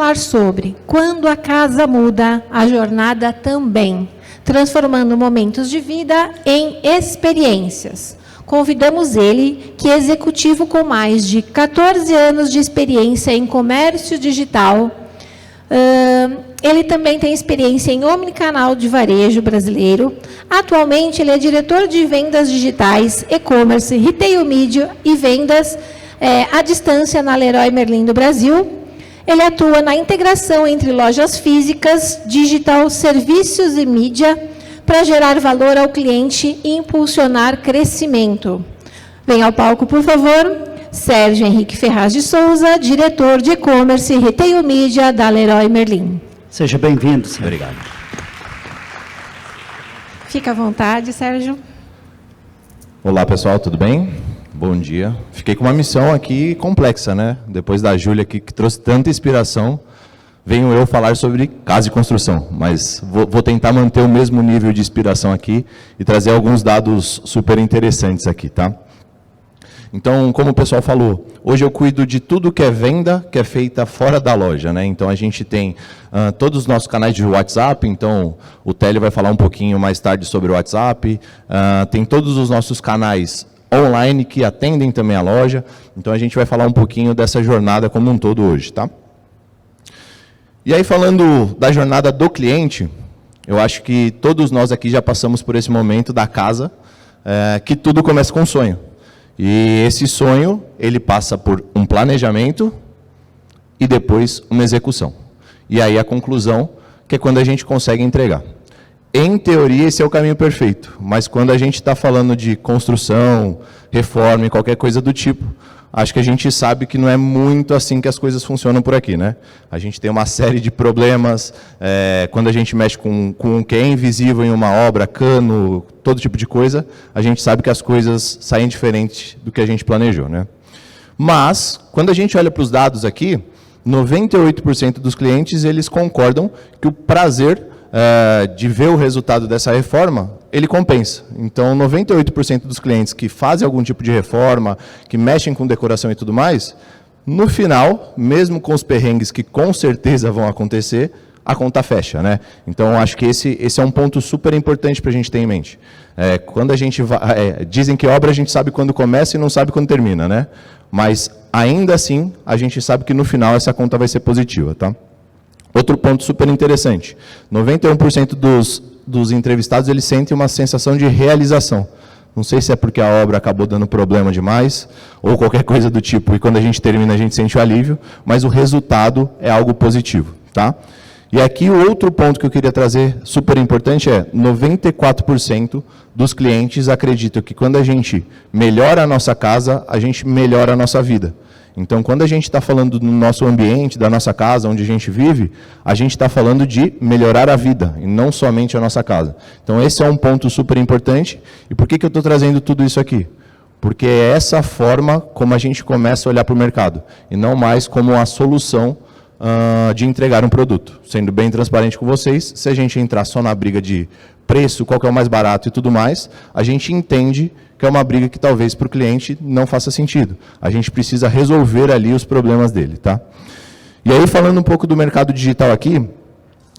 falar sobre Quando a Casa Muda, a Jornada Também, transformando momentos de vida em experiências. Convidamos ele, que é executivo com mais de 14 anos de experiência em comércio digital. Ele também tem experiência em omnicanal de varejo brasileiro. Atualmente, ele é diretor de vendas digitais, e-commerce, retail media e vendas à distância na Leroy Merlin do Brasil. Ele atua na integração entre lojas físicas, digital, serviços e mídia, para gerar valor ao cliente e impulsionar crescimento. Venha ao palco, por favor, Sérgio Henrique Ferraz de Souza, diretor de e-commerce e retail media da Leroy Merlin. Seja bem-vindo, senhor. Obrigado. Fica à vontade, Sérgio. Olá, pessoal, tudo bem? Bom dia. Fiquei com uma missão aqui complexa, né? Depois da Júlia aqui, que trouxe tanta inspiração, venho eu falar sobre casa e construção, mas vou tentar manter o mesmo nível de inspiração aqui e trazer alguns dados super interessantes aqui, tá? Então, como o pessoal falou, hoje eu cuido de tudo que é venda, que é feita fora da loja, né? Então, a gente tem todos os nossos canais de WhatsApp, então o Télio vai falar um pouquinho mais tarde sobre o WhatsApp, tem todos os nossos canais online que atendem também a loja, então a gente vai falar um pouquinho dessa jornada como um todo hoje, tá? E aí, falando da jornada do cliente, eu acho que todos nós aqui já passamos por esse momento da casa, que tudo começa com um sonho. E esse sonho, ele passa por um planejamento e depois uma execução. E aí a conclusão, que é quando a gente consegue entregar. Em teoria, esse é o caminho perfeito, mas quando a gente está falando de construção, reforma e qualquer coisa do tipo, acho que a gente sabe que não é muito assim que as coisas funcionam por aqui, né? A gente tem uma série de problemas, quando a gente mexe com o que é invisível em uma obra, cano, todo tipo de coisa, a gente sabe que as coisas saem diferentes do que a gente planejou, né? Mas, quando a gente olha para os dados aqui, 98% dos clientes, eles concordam que o prazer de ver o resultado dessa reforma, ele compensa. Então, 98% dos clientes que fazem algum tipo de reforma, que mexem com decoração e tudo mais, no final, mesmo com os perrengues que com certeza vão acontecer, a conta fecha, né? Então, acho que esse é um ponto super importante para a gente ter em mente. Quando a gente dizem que obra a gente sabe quando começa e não sabe quando termina, né? Mas, ainda assim, a gente sabe que no final essa conta vai ser positiva, tá? Outro ponto super interessante, 91% dos entrevistados, eles sentem uma sensação de realização. Não sei se é porque a obra acabou dando problema demais, ou qualquer coisa do tipo, e quando a gente termina a gente sente o alívio, mas o resultado é algo positivo, tá? E aqui o outro ponto que eu queria trazer, super importante, 94% dos clientes acreditam que quando a gente melhora a nossa casa, a gente melhora a nossa vida. Então, quando a gente está falando do nosso ambiente, da nossa casa, onde a gente vive, a gente está falando de melhorar a vida, e não somente a nossa casa. Então, esse é um ponto super importante. E por que eu estou trazendo tudo isso aqui? Porque é essa forma como a gente começa a olhar para o mercado, e não mais como a solução de entregar um produto. Sendo bem transparente com vocês, se a gente entrar só na briga de preço, qual que é o mais barato e tudo mais, a gente entende que é uma briga que talvez para o cliente não faça sentido. A gente precisa resolver ali os problemas dele, tá? E aí, falando um pouco do mercado digital aqui,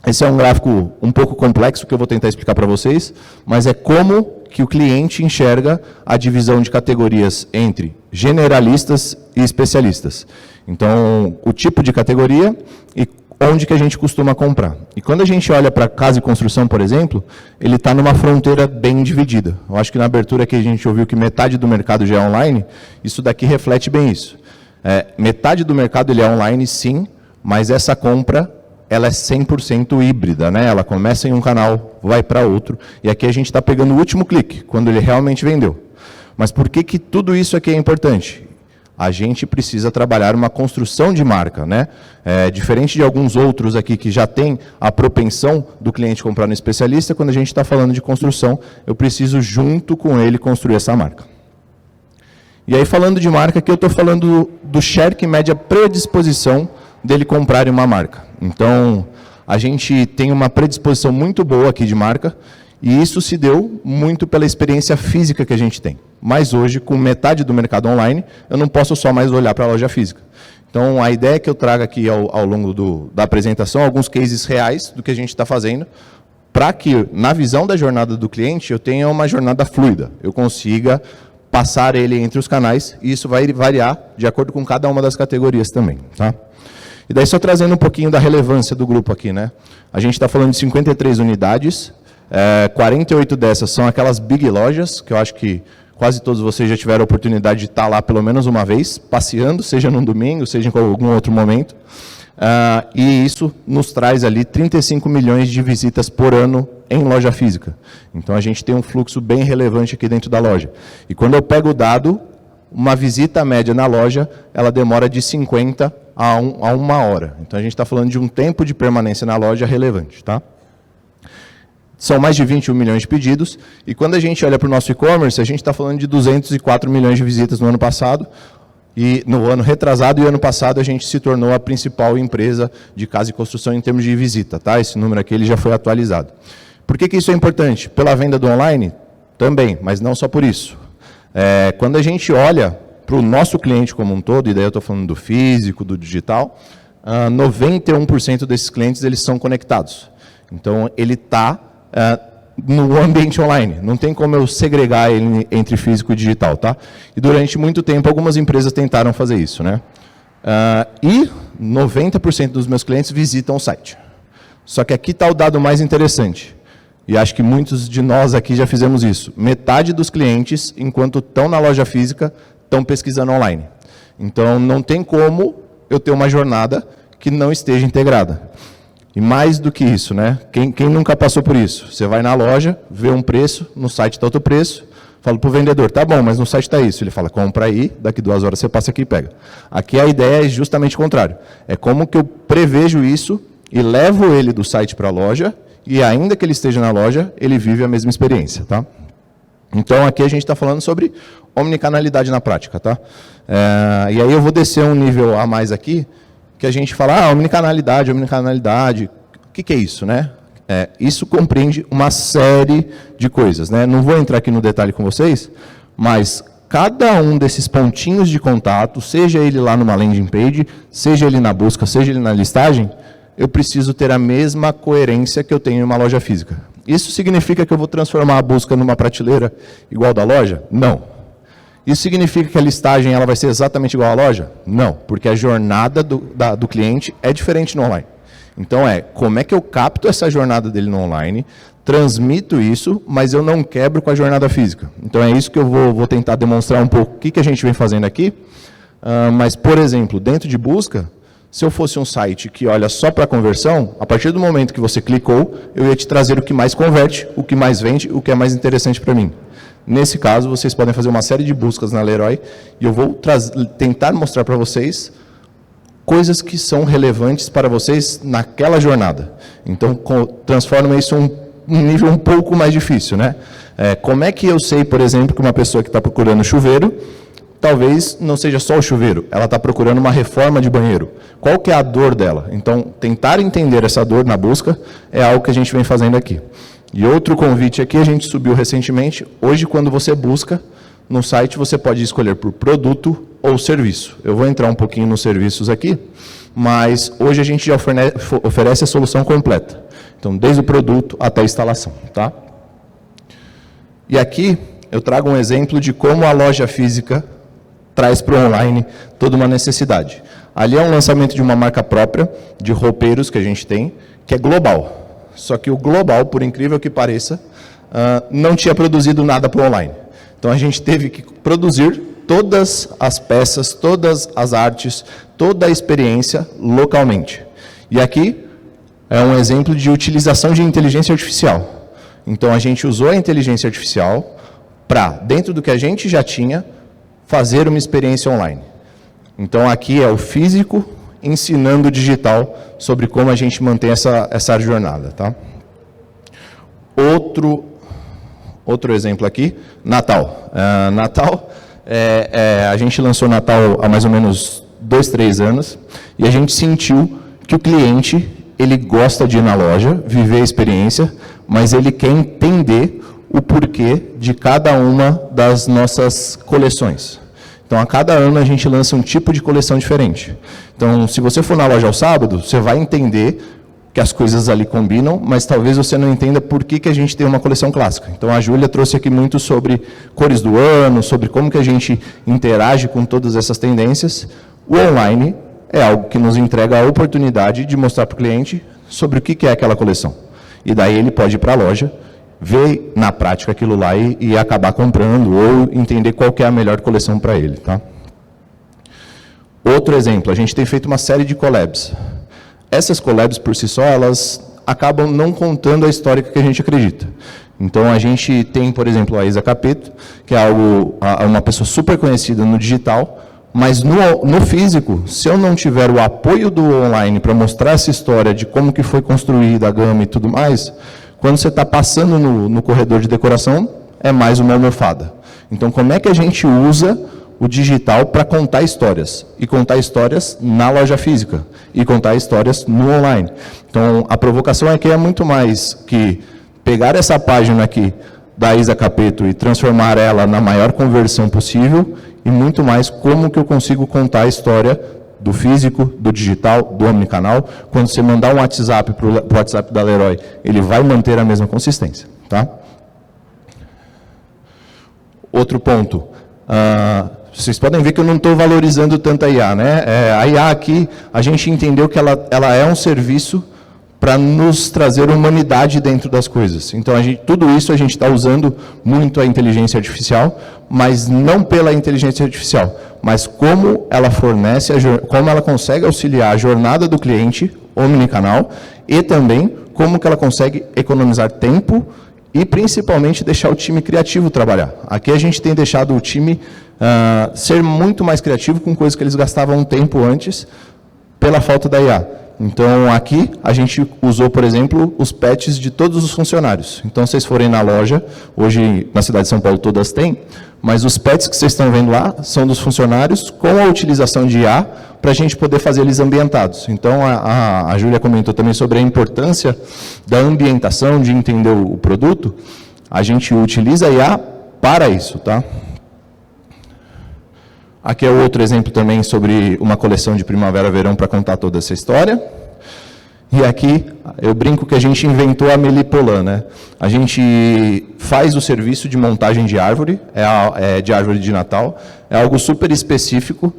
esse é um gráfico um pouco complexo que eu vou tentar explicar para vocês, mas é como que o cliente enxerga a divisão de categorias entre generalistas e especialistas. Então, o tipo de categoria e onde que a gente costuma comprar. E quando a gente olha para casa e construção, por exemplo, ele está numa fronteira bem dividida. Eu acho que na abertura aqui a gente ouviu que metade do mercado já é online, isso daqui reflete bem isso. Metade do mercado ele é online, sim, mas essa compra ela é 100% híbrida, né? Ela começa em um canal, vai para outro, e aqui a gente está pegando o último clique, quando ele realmente vendeu. Mas por que tudo isso aqui é importante? A gente precisa trabalhar uma construção de marca, né? Diferente de alguns outros aqui que já tem a propensão do cliente comprar no especialista, quando a gente está falando de construção, eu preciso junto com ele construir essa marca. E aí, falando de marca, aqui eu estou falando do share que mede a predisposição dele comprar uma marca. Então, a gente tem uma predisposição muito boa aqui de marca, e isso se deu muito pela experiência física que a gente tem. Mas hoje, com metade do mercado online, eu não posso só mais olhar para a loja física. Então, a ideia que eu trago aqui ao longo da apresentação, alguns cases reais do que a gente está fazendo, para que, na visão da jornada do cliente, eu tenha uma jornada fluida, eu consiga passar ele entre os canais, e isso vai variar de acordo com cada uma das categorias também. Tá? E daí, só trazendo um pouquinho da relevância do grupo aqui, né? A gente está falando de 53 unidades, 48 dessas são aquelas big lojas, que eu acho que quase todos vocês já tiveram a oportunidade de estar lá pelo menos uma vez, passeando, seja num domingo, seja em algum outro momento. E isso nos traz ali 35 milhões de visitas por ano em loja física. Então, a gente tem um fluxo bem relevante aqui dentro da loja. E quando eu pego o dado, uma visita média na loja, ela demora de 50 a 1 hora. Então, a gente está falando de um tempo de permanência na loja relevante, tá? São mais de 21 milhões de pedidos, e quando a gente olha para o nosso e-commerce, a gente está falando de 204 milhões de visitas no ano passado, e no ano retrasado e ano passado a gente se tornou a principal empresa de casa e construção em termos de visita, tá? Esse número aqui ele já foi atualizado. Por que isso é importante? Pela venda do online? Também, mas não só por isso. Quando a gente olha para o nosso cliente como um todo, e daí eu estou falando do físico, do digital, 91% desses clientes eles são conectados. Então, ele está no ambiente online. Não tem como eu segregar ele entre físico e digital, tá? E durante muito tempo, algumas empresas tentaram fazer isso, né? E 90% dos meus clientes visitam o site. Só que aqui está o dado mais interessante. E acho que muitos de nós aqui já fizemos isso. Metade dos clientes, enquanto estão na loja física, estão pesquisando online. Então, não tem como eu ter uma jornada que não esteja integrada. E mais do que isso, né? Quem nunca passou por isso? Você vai na loja, vê um preço, no site está outro preço, fala para o vendedor, tá bom, mas no site está isso. Ele fala, compra aí, daqui 2 horas você passa aqui e pega. Aqui a ideia é justamente o contrário. É como que eu prevejo isso e levo ele do site para a loja, e ainda que ele esteja na loja, ele vive a mesma experiência, tá? Então, aqui a gente está falando sobre omnicanalidade na prática, tá? E aí eu vou descer um nível a mais aqui, que a gente fala, omnicanalidade. O que é isso, né? Isso compreende uma série de coisas, né? Não vou entrar aqui no detalhe com vocês, mas cada um desses pontinhos de contato, seja ele lá numa landing page, seja ele na busca, seja ele na listagem, eu preciso ter a mesma coerência que eu tenho em uma loja física. Isso significa que eu vou transformar a busca numa prateleira igual da loja? Não. Isso significa que a listagem ela vai ser exatamente igual à loja? Não, porque a jornada do cliente é diferente no online. Então, como é que eu capto essa jornada dele no online, transmito isso, mas eu não quebro com a jornada física. Então, é isso que eu vou tentar demonstrar um pouco o que a gente vem fazendo aqui. Mas, por exemplo, dentro de busca, se eu fosse um site que olha só para a conversão, a partir do momento que você clicou, eu ia te trazer o que mais converte, o que mais vende, o que é mais interessante para mim. Nesse caso, vocês podem fazer uma série de buscas na Leroy, e eu vou tentar mostrar para vocês coisas que são relevantes para vocês naquela jornada. Então, transforma isso em um nível um pouco mais difícil, né? Como é que eu sei, por exemplo, que uma pessoa que está procurando chuveiro, talvez não seja só o chuveiro, ela está procurando uma reforma de banheiro. Qual que é a dor dela? Então, tentar entender essa dor na busca é algo que a gente vem fazendo aqui. E outro convite aqui, a gente subiu recentemente, hoje quando você busca no site, você pode escolher por produto ou serviço. Eu vou entrar um pouquinho nos serviços aqui, mas hoje a gente já oferece a solução completa. Então, desde o produto até a instalação, tá? E aqui eu trago um exemplo de como a loja física traz para o online toda uma necessidade. Ali é um lançamento de uma marca própria, de roupeiros que a gente tem, que é global. Só que o global, por incrível que pareça, não tinha produzido nada para o online. Então a gente teve que produzir todas as peças, todas as artes, toda a experiência localmente. E aqui é um exemplo de utilização de inteligência artificial. Então a gente usou a inteligência artificial para, dentro do que a gente já tinha, fazer uma experiência online. Então, aqui é o físico ensinando o digital sobre como a gente mantém essa jornada. Tá? Outro exemplo aqui, Natal. Natal, a gente lançou Natal há mais ou menos 2, 3 anos, e a gente sentiu que o cliente, ele gosta de ir na loja, viver a experiência, mas ele quer entender o porquê de cada uma das nossas coleções. Então, a cada ano, a gente lança um tipo de coleção diferente. Então, se você for na loja ao sábado, você vai entender que as coisas ali combinam, mas talvez você não entenda por que a gente tem uma coleção clássica. Então, a Júlia trouxe aqui muito sobre cores do ano, sobre como que a gente interage com todas essas tendências. O online é algo que nos entrega a oportunidade de mostrar para o cliente sobre o que é aquela coleção. E daí ele pode ir para a loja, ver na prática aquilo lá e acabar comprando, ou entender qual que é a melhor coleção para ele. Tá? Outro exemplo, a gente tem feito uma série de collabs. Essas collabs, por si só, elas acabam não contando a história que a gente acredita. Então, a gente tem, por exemplo, a Isa Capeto, que é uma pessoa super conhecida no digital, mas no físico, se eu não tiver o apoio do online para mostrar essa história de como que foi construída a gama e tudo mais, quando você está passando no corredor de decoração, é mais uma almofada. Então, como é que a gente usa o digital para contar histórias? E contar histórias na loja física. E contar histórias no online. Então, a provocação aqui é muito mais que pegar essa página aqui da Isa Capeto e transformar ela na maior conversão possível, e muito mais como que eu consigo contar a história do físico, do digital, do omnicanal. Quando você mandar um WhatsApp para o WhatsApp da Leroy, ele vai manter a mesma consistência. Tá? Outro ponto. Vocês podem ver que eu não estou valorizando tanto a IA. Né? A IA aqui, a gente entendeu que ela é um serviço para nos trazer humanidade dentro das coisas. Então, tudo isso a gente está usando muito a inteligência artificial, mas não pela inteligência artificial, mas como ela fornece, como ela consegue auxiliar a jornada do cliente, omnicanal, e também como que ela consegue economizar tempo e, principalmente, deixar o time criativo trabalhar. Aqui a gente tem deixado o time ser muito mais criativo com coisas que eles gastavam um tempo antes pela falta da IA. Então, aqui, a gente usou, por exemplo, os patches de todos os funcionários. Então, se vocês forem na loja, hoje, na cidade de São Paulo, todas têm, mas os patches que vocês estão vendo lá são dos funcionários com a utilização de IA para a gente poder fazer eles ambientados. Então, a Júlia comentou também sobre a importância da ambientação, de entender o produto. A gente utiliza a IA para isso, tá? Aqui é outro exemplo também sobre uma coleção de primavera-verão para contar toda essa história. E aqui eu brinco que a gente inventou a Melipolan, né? A gente faz o serviço de montagem de árvore, de árvore de Natal, é algo super específico,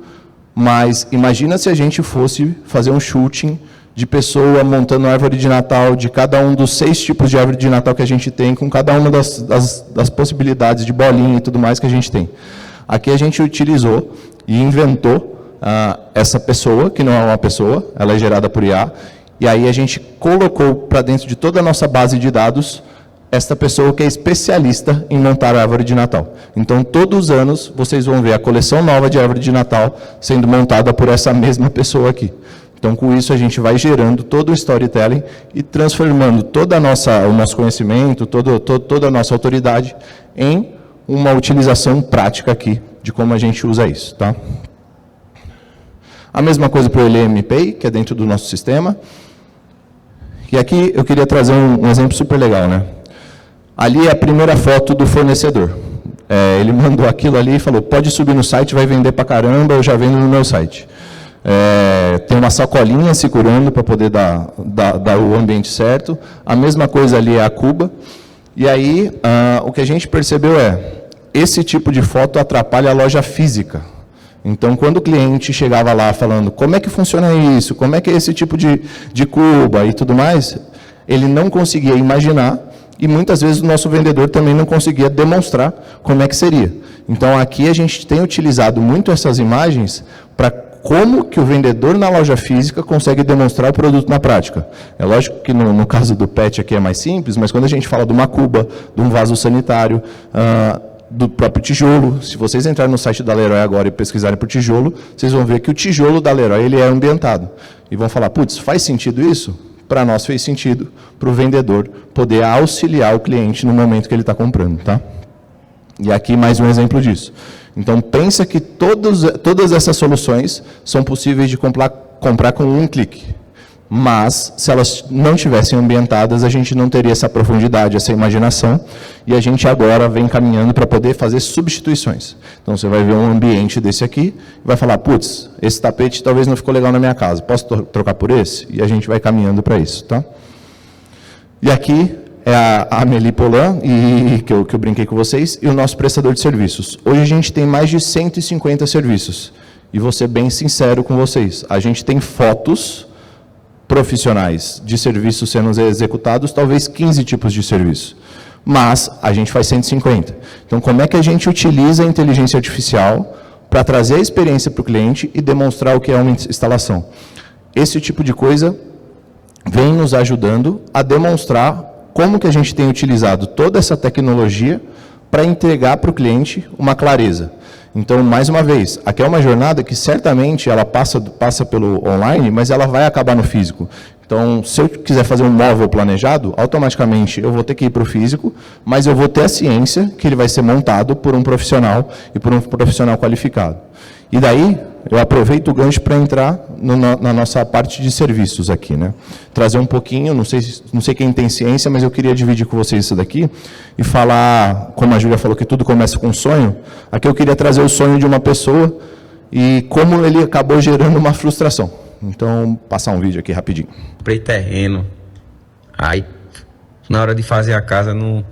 mas imagina se a gente fosse fazer um shooting de pessoa montando árvore de Natal, de cada um dos 6 tipos de árvore de Natal que a gente tem, com cada uma das possibilidades de bolinha e tudo mais que a gente tem. Aqui a gente utilizou e inventou essa pessoa, que não é uma pessoa, ela é gerada por IA, e aí a gente colocou para dentro de toda a nossa base de dados esta pessoa que é especialista em montar a árvore de Natal. Então, todos os anos, vocês vão ver a coleção nova de árvore de Natal sendo montada por essa mesma pessoa aqui. Então, com isso, a gente vai gerando todo o storytelling e transformando todo o nosso conhecimento, toda a nossa autoridade em uma utilização prática aqui de como a gente usa isso. Tá? A mesma coisa para o LM Pay, que é dentro do nosso sistema. E aqui eu queria trazer um exemplo super legal. Né? Ali é a primeira foto do fornecedor. Ele mandou aquilo ali e falou, pode subir no site, vai vender pra caramba, eu já vendo no meu site. Tem uma sacolinha segurando para poder dar o ambiente certo. A mesma coisa ali é a Cuba. E aí, o que a gente percebeu esse tipo de foto atrapalha a loja física. Então, quando o cliente chegava lá falando, como é que funciona isso, como é que é esse tipo de Cuba e tudo mais, ele não conseguia imaginar e muitas vezes o nosso vendedor também não conseguia demonstrar como é que seria. Então, aqui a gente tem utilizado muito essas imagens para como que o vendedor na loja física consegue demonstrar o produto na prática. É lógico que no caso do pet aqui é mais simples, mas quando a gente fala de uma cuba, de um vaso sanitário, do próprio tijolo, se vocês entrarem no site da Leroy agora e pesquisarem por tijolo, vocês vão ver que o tijolo da Leroy ele é ambientado. E vão falar, putz, faz sentido isso? Para nós fez sentido, para o vendedor poder auxiliar o cliente no momento que ele está comprando. Tá? E aqui mais um exemplo disso. Então, pensa que todas essas soluções são possíveis de comprar com um clique. Mas, se elas não tivessem ambientadas, a gente não teria essa profundidade, essa imaginação, e a gente agora vem caminhando para poder fazer substituições. Então, você vai ver um ambiente desse aqui, e vai falar, putz, esse tapete talvez não ficou legal na minha casa, posso trocar por esse? E a gente vai caminhando para isso, tá? E aqui é a Amélie Polan, que eu brinquei com vocês, e o nosso prestador de serviços. Hoje a gente tem mais de 150 serviços, e vou ser bem sincero com vocês, a gente tem fotos profissionais de serviços sendo executados, talvez 15 tipos de serviço. Mas a gente faz 150. Então, como é que a gente utiliza a inteligência artificial para trazer a experiência para o cliente e demonstrar o que é uma instalação? Esse tipo de coisa vem nos ajudando a demonstrar como que a gente tem utilizado toda essa tecnologia para entregar para o cliente uma clareza. Então, mais uma vez, aqui é uma jornada que certamente ela passa pelo online, mas ela vai acabar no físico. Então, se eu quiser fazer um móvel planejado, automaticamente eu vou ter que ir para o físico, mas eu vou ter a ciência que ele vai ser montado por um profissional e por um profissional qualificado. E daí, eu aproveito o gancho para entrar na nossa parte de serviços aqui, né? Trazer um pouquinho, não sei quem tem ciência, mas eu queria dividir com vocês isso daqui e falar, como a Júlia falou que tudo começa com um sonho, aqui eu queria trazer o sonho de uma pessoa e como ele acabou gerando uma frustração. Então, passar um vídeo aqui rapidinho. Comprei terreno, aí na hora de fazer a casa não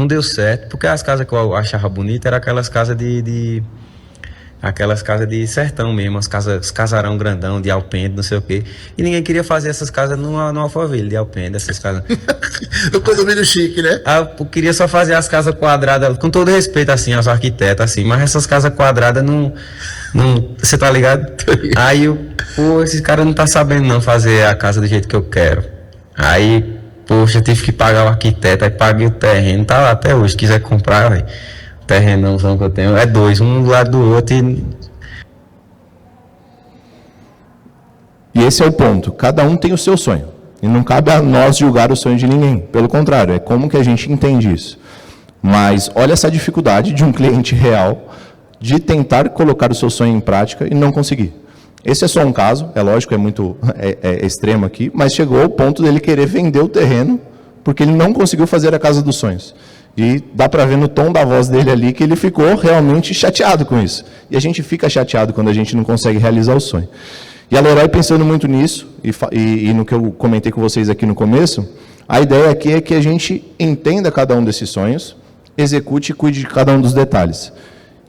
deu certo, porque as casas que eu achava bonitas eram aquelas casas aquelas casas de sertão mesmo, os casarão grandão, de alpendre, não sei o quê. E ninguém queria fazer essas casas no Alphaville, de alpendre, essas casas. O condomínio chique, né? Eu queria só fazer as casas quadradas, com todo respeito, assim, aos arquitetos, assim, mas essas casas quadradas não você tá ligado? Aí, esses caras não tá sabendo não fazer a casa do jeito que eu quero. Aí, poxa, eu tive que pagar o arquiteto, aí paguei o terreno, tá lá até hoje, se quiser comprar, velho. Terrenãozão que eu tenho, é 2, um do lado do outro E esse é o ponto, cada um tem o seu sonho, e não cabe a nós julgar o sonho de ninguém, pelo contrário, é como que a gente entende isso. Mas olha essa dificuldade de um cliente real de tentar colocar o seu sonho em prática e não conseguir. Esse é só um caso, é lógico, é extremo aqui, mas chegou ao ponto dele querer vender o terreno porque ele não conseguiu fazer a casa dos sonhos. E dá para ver no tom da voz dele ali que ele ficou realmente chateado com isso. E a gente fica chateado quando a gente não consegue realizar o sonho. E a Leroy, pensando muito nisso, e no que eu comentei com vocês aqui no começo, a ideia aqui é que a gente entenda cada um desses sonhos, execute e cuide de cada um dos detalhes.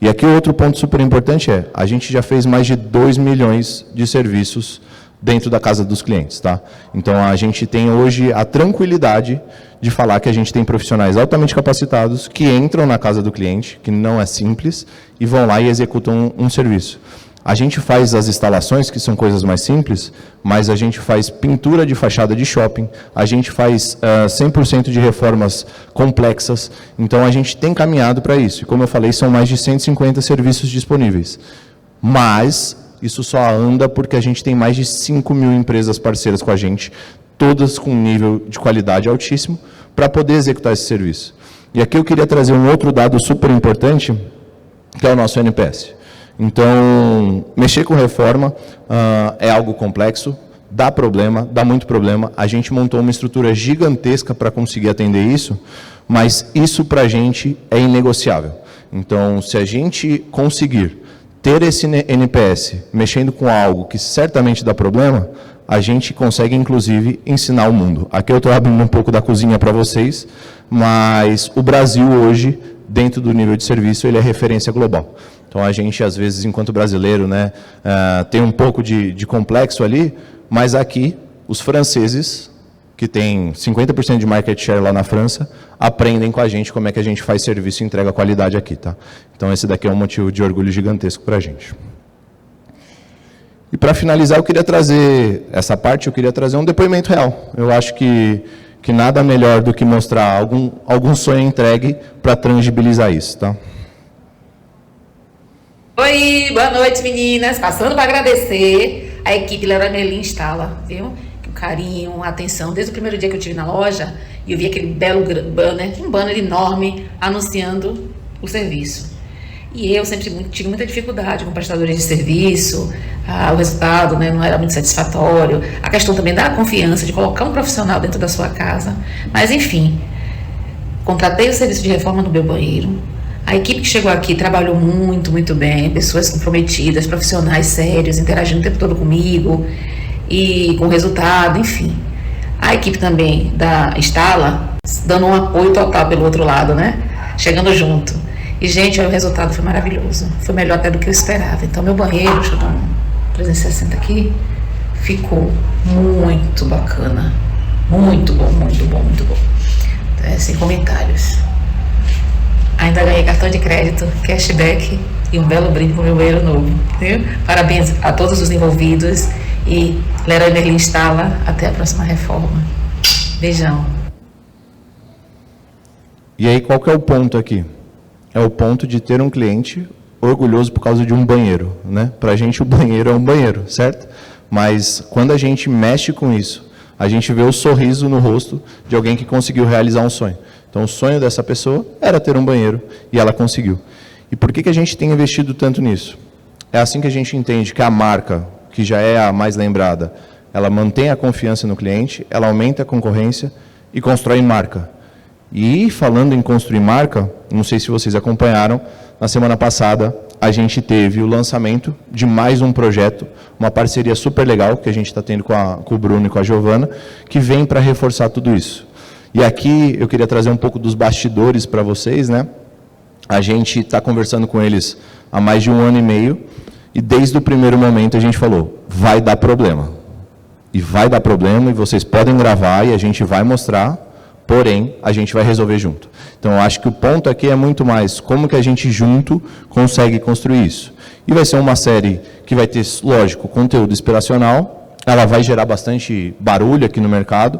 E aqui outro ponto super importante é, a gente já fez mais de 2 milhões de serviços dentro da casa dos clientes, tá? Então, a gente tem hoje a tranquilidade de falar que a gente tem profissionais altamente capacitados que entram na casa do cliente, que não é simples, e vão lá e executam um serviço. A gente faz as instalações, que são coisas mais simples, mas a gente faz pintura de fachada de shopping, a gente faz 100% de reformas complexas, então a gente tem caminhado para isso. E como eu falei, são mais de 150 serviços disponíveis. Mas isso só anda porque a gente tem mais de 5 mil empresas parceiras com a gente, todas com um nível de qualidade altíssimo, para poder executar esse serviço. E aqui eu queria trazer um outro dado super importante, que é o nosso NPS. Então, mexer com reforma é algo complexo, dá problema, dá muito problema. A gente montou uma estrutura gigantesca para conseguir atender isso, mas isso para a gente é inegociável. Então, se a gente conseguir ter esse NPS mexendo com algo que certamente dá problema, a gente consegue, inclusive, ensinar o mundo. Aqui eu estou abrindo um pouco da cozinha para vocês, mas o Brasil hoje, dentro do nível de serviço, ele é referência global. Então, a gente, às vezes, enquanto brasileiro, né, tem um pouco de complexo ali, mas aqui, os franceses, que têm 50% de market share lá na França, aprendem com a gente como é que a gente faz serviço e entrega qualidade aqui, tá? Então, esse daqui é um motivo de orgulho gigantesco para a gente. E, para finalizar, eu queria trazer um depoimento real. Eu acho que nada melhor do que mostrar algum sonho entregue para tangibilizar isso, tá? Oi, boa noite, meninas. Passando para agradecer a equipe Leroy Merlin Instala, viu? O carinho, a atenção. Desde o primeiro dia que eu estive na loja, e eu vi aquele belo banner, um banner enorme, anunciando o serviço. E eu sempre tive muita dificuldade com prestadores de serviço, o resultado, né, não era muito satisfatório, a questão também da confiança, de colocar um profissional dentro da sua casa. Mas, enfim, contratei o serviço de reforma no meu banheiro. A equipe que chegou aqui trabalhou muito, muito bem, pessoas comprometidas, profissionais sérios, interagindo o tempo todo comigo e com resultado, enfim. A equipe também da Instala, dando um apoio total pelo outro lado, né? Chegando junto. E, gente, o resultado foi maravilhoso. Foi melhor até do que eu esperava. Então, meu banheiro, deixa eu dar um 360 aqui, ficou muito bacana. Muito bom, muito bom, muito bom. Sem comentários. Ainda ganhei cartão de crédito, cashback e um belo brinde para o meu banheiro novo. Viu? Parabéns a todos os envolvidos e Leroy Merlin Instala. Até a próxima reforma. Beijão. E aí, qual que é o ponto aqui? É o ponto de ter um cliente orgulhoso por causa de um banheiro, né? Para a gente, o banheiro é um banheiro, certo? Mas quando a gente mexe com isso, a gente vê o sorriso no rosto de alguém que conseguiu realizar um sonho. Então, o sonho dessa pessoa era ter um banheiro e ela conseguiu. E por que a gente tem investido tanto nisso? É assim que a gente entende que a marca, que já é a mais lembrada, ela mantém a confiança no cliente, ela aumenta a concorrência e constrói marca. E falando em construir marca, não sei se vocês acompanharam, na semana passada a gente teve o lançamento de mais um projeto, uma parceria super legal que a gente está tendo com o Bruno e com a Giovana, que vem para reforçar tudo isso. E aqui eu queria trazer um pouco dos bastidores para vocês, né? A gente está conversando com eles há mais de 1 ano e meio e desde o primeiro momento a gente falou, vai dar problema. E vai dar problema e vocês podem gravar e a gente vai mostrar, porém a gente vai resolver junto. Então eu acho que o ponto aqui é muito mais como que a gente junto consegue construir isso. E vai ser uma série que vai ter, lógico, conteúdo inspiracional. Ela vai gerar bastante barulho aqui no mercado,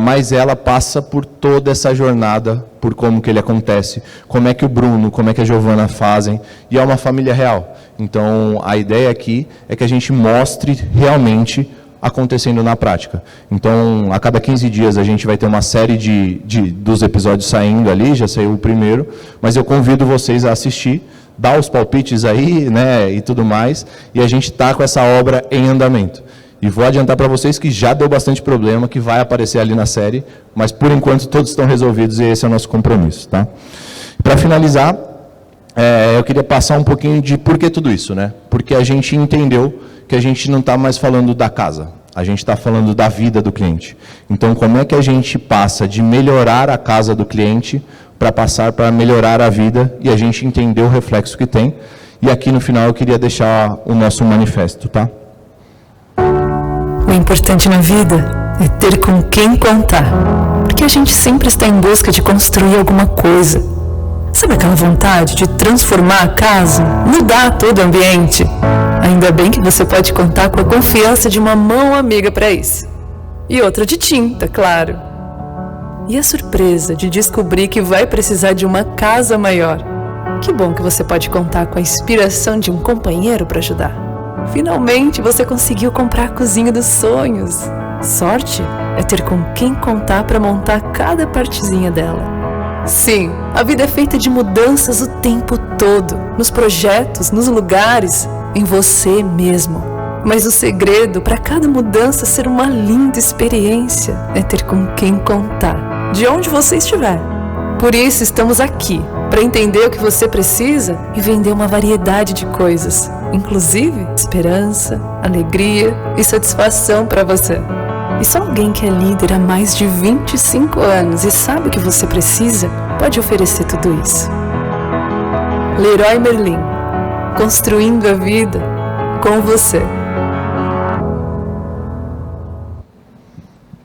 mas ela passa por toda essa jornada, por como que ele acontece, como é que o Bruno, como é que a Giovana fazem, e é uma família real. Então, a ideia aqui é que a gente mostre realmente acontecendo na prática. Então, a cada 15 dias a gente vai ter uma série dos episódios saindo ali, já saiu o primeiro, mas eu convido vocês a assistir, dar os palpites aí, né, e tudo mais, e a gente está com essa obra em andamento. E vou adiantar para vocês que já deu bastante problema, que vai aparecer ali na série, mas por enquanto todos estão resolvidos e esse é o nosso compromisso, tá? Para finalizar, eu queria passar um pouquinho de por que tudo isso, né? Porque a gente entendeu que a gente não está mais falando da casa, a gente está falando da vida do cliente. Então, como é que a gente passa de melhorar a casa do cliente para passar para melhorar a vida e a gente entender o reflexo que tem? E aqui no final eu queria deixar o nosso manifesto, tá? O importante na vida é ter com quem contar, porque a gente sempre está em busca de construir alguma coisa. Sabe aquela vontade de transformar a casa, mudar todo o ambiente? Ainda bem que você pode contar com a confiança de uma mão amiga para isso. E outra de tinta, claro. E a surpresa de descobrir que vai precisar de uma casa maior. Que bom que você pode contar com a inspiração de um companheiro para ajudar. Finalmente você conseguiu comprar a cozinha dos sonhos. Sorte é ter com quem contar para montar cada partezinha dela. Sim, a vida é feita de mudanças o tempo todo, nos projetos, nos lugares, em você mesmo. Mas o segredo para cada mudança ser uma linda experiência é ter com quem contar, de onde você estiver. Por isso estamos aqui, para entender o que você precisa e vender uma variedade de coisas, inclusive esperança, alegria e satisfação para você. E só alguém que é líder há mais de 25 anos e sabe o que você precisa, pode oferecer tudo isso. Leroy Merlin, construindo a vida com você.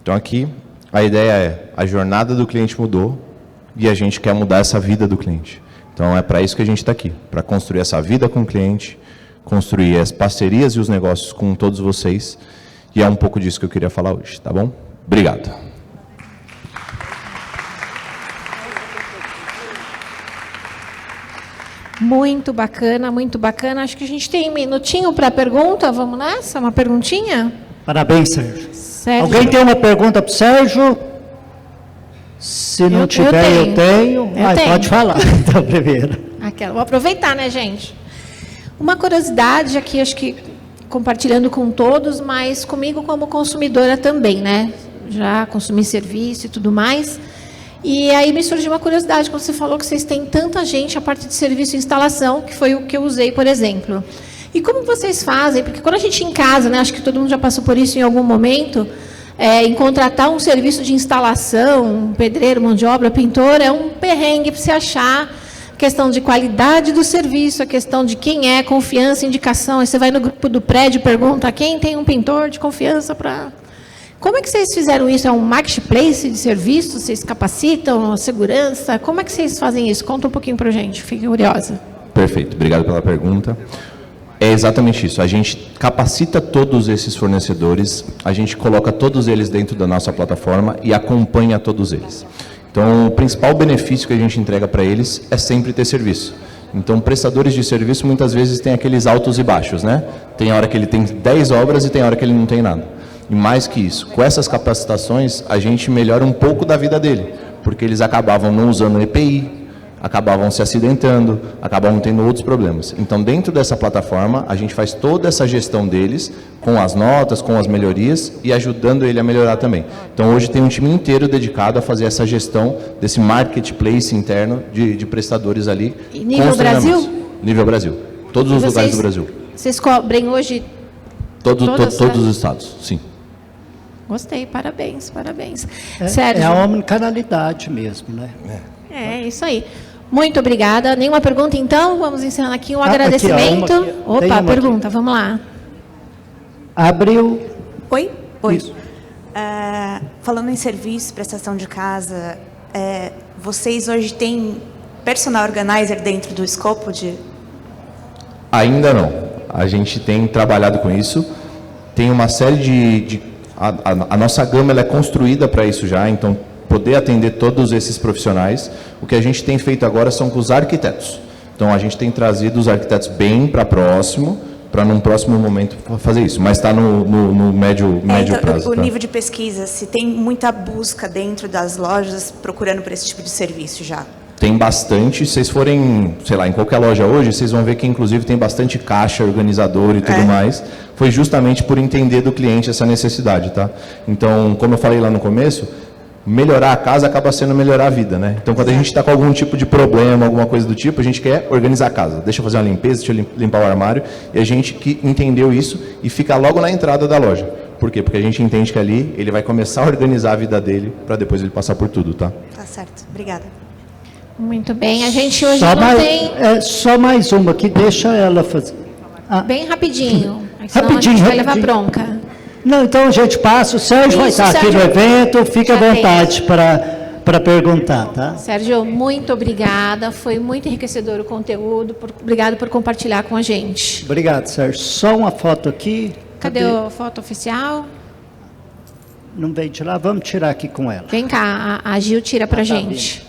Então aqui, a ideia é, a jornada do cliente mudou e a gente quer mudar essa vida do cliente. Então é para isso que a gente está aqui, para construir essa vida com o cliente, construir as parcerias e os negócios com todos vocês. E é um pouco disso que eu queria falar hoje, tá bom? Obrigado. Muito bacana, muito bacana. Acho que a gente tem 1 minutinho para pergunta. Vamos nessa? Uma perguntinha? Parabéns, Sérgio. Sérgio. Alguém tem uma pergunta para o Sérgio? Se não tiver, eu tenho. Eu tenho. Pode falar, então, primeiro. Vou aproveitar, né, gente? Uma curiosidade aqui, acho que compartilhando com todos, mas comigo como consumidora também, né? Já consumi serviço e tudo mais. E aí me surgiu uma curiosidade, quando você falou que vocês têm tanta gente a parte de serviço e instalação, que foi o que eu usei, por exemplo. E como vocês fazem? Porque quando a gente em casa, né, acho que todo mundo já passou por isso em algum momento, em contratar um serviço de instalação, um pedreiro, mão de obra, pintor, é um perrengue para você achar a questão de qualidade do serviço, a questão de quem é, confiança, indicação. Aí você vai no grupo do prédio e pergunta quem tem um pintor de confiança para... Como é que vocês fizeram isso? É um marketplace de serviços? Vocês capacitam a segurança? Como é que vocês fazem isso? Conta um pouquinho para a gente, fiquei curiosa. Perfeito, obrigado pela pergunta. É exatamente isso, a gente capacita todos esses fornecedores, a gente coloca todos eles dentro da nossa plataforma e acompanha todos eles. Então, o principal benefício que a gente entrega para eles é sempre ter serviço. Então, prestadores de serviço muitas vezes têm aqueles altos e baixos, né? Tem hora que ele tem 10 obras e tem hora que ele não tem nada. E mais que isso, com essas capacitações, a gente melhora um pouco da vida dele, porque eles acabavam não usando EPI, acabavam se acidentando, acabavam tendo outros problemas. Então, dentro dessa plataforma, a gente faz toda essa gestão deles, com as notas, com as melhorias, e ajudando ele a melhorar também. Então, hoje tem um time inteiro dedicado a fazer essa gestão desse marketplace interno de prestadores ali. E nível Brasil? Nível Brasil. Todos os lugares do Brasil. Vocês cobrem hoje? Todos os estados, sim. Gostei, parabéns, parabéns. É a omnicanalidade mesmo, né? É isso aí. Muito obrigada. Nenhuma pergunta, então? Vamos encerrar aqui um agradecimento. Aqui, Opa, pergunta, aqui. Vamos lá. Abriu. Oi? Isso. Falando em serviço, prestação de casa, vocês hoje têm personal organizer dentro do escopo de... Ainda não. A gente tem trabalhado com isso. Tem uma série a nossa gama ela é construída para isso já, então poder atender todos esses profissionais. O que a gente tem feito agora são com os arquitetos. Então a gente tem trazido os arquitetos bem para próximo, para num próximo momento fazer isso, mas está no médio prazo. O nível de pesquisa, se tem muita busca dentro das lojas procurando por esse tipo de serviço já? Tem bastante. Se vocês forem, sei lá, em qualquer loja hoje, vocês vão ver que inclusive tem bastante caixa, organizador e tudo mais. Foi justamente por entender do cliente essa necessidade, tá? Então, como eu falei lá no começo, melhorar a casa acaba sendo melhorar a vida, né? Então, quando a gente está com algum tipo de problema, alguma coisa do tipo, a gente quer organizar a casa. Deixa eu fazer uma limpeza, deixa eu limpar o armário. E a gente que entendeu isso e fica logo na entrada da loja. Por quê? Porque a gente entende que ali ele vai começar a organizar a vida dele para depois ele passar por tudo, tá? Tá certo. Obrigada. Muito bem. A gente hoje Só não tem... só mais uma aqui, deixa ela fazer. Bem rapidinho. Senão Rapidinho, a gente vai rapidinho. levar bronca. Não, então a gente passa. O Sérgio vai estar aqui Sérgio, no evento, fica à já tem. vontade para perguntar, tá? Sérgio, muito obrigada. Foi muito enriquecedor o conteúdo. Obrigado por compartilhar com a gente. Obrigado, Sérgio. Só uma foto aqui. Cadê a foto oficial? Não veio de lá? Vamos tirar aqui com ela. Vem cá, a Gil tira pra gente.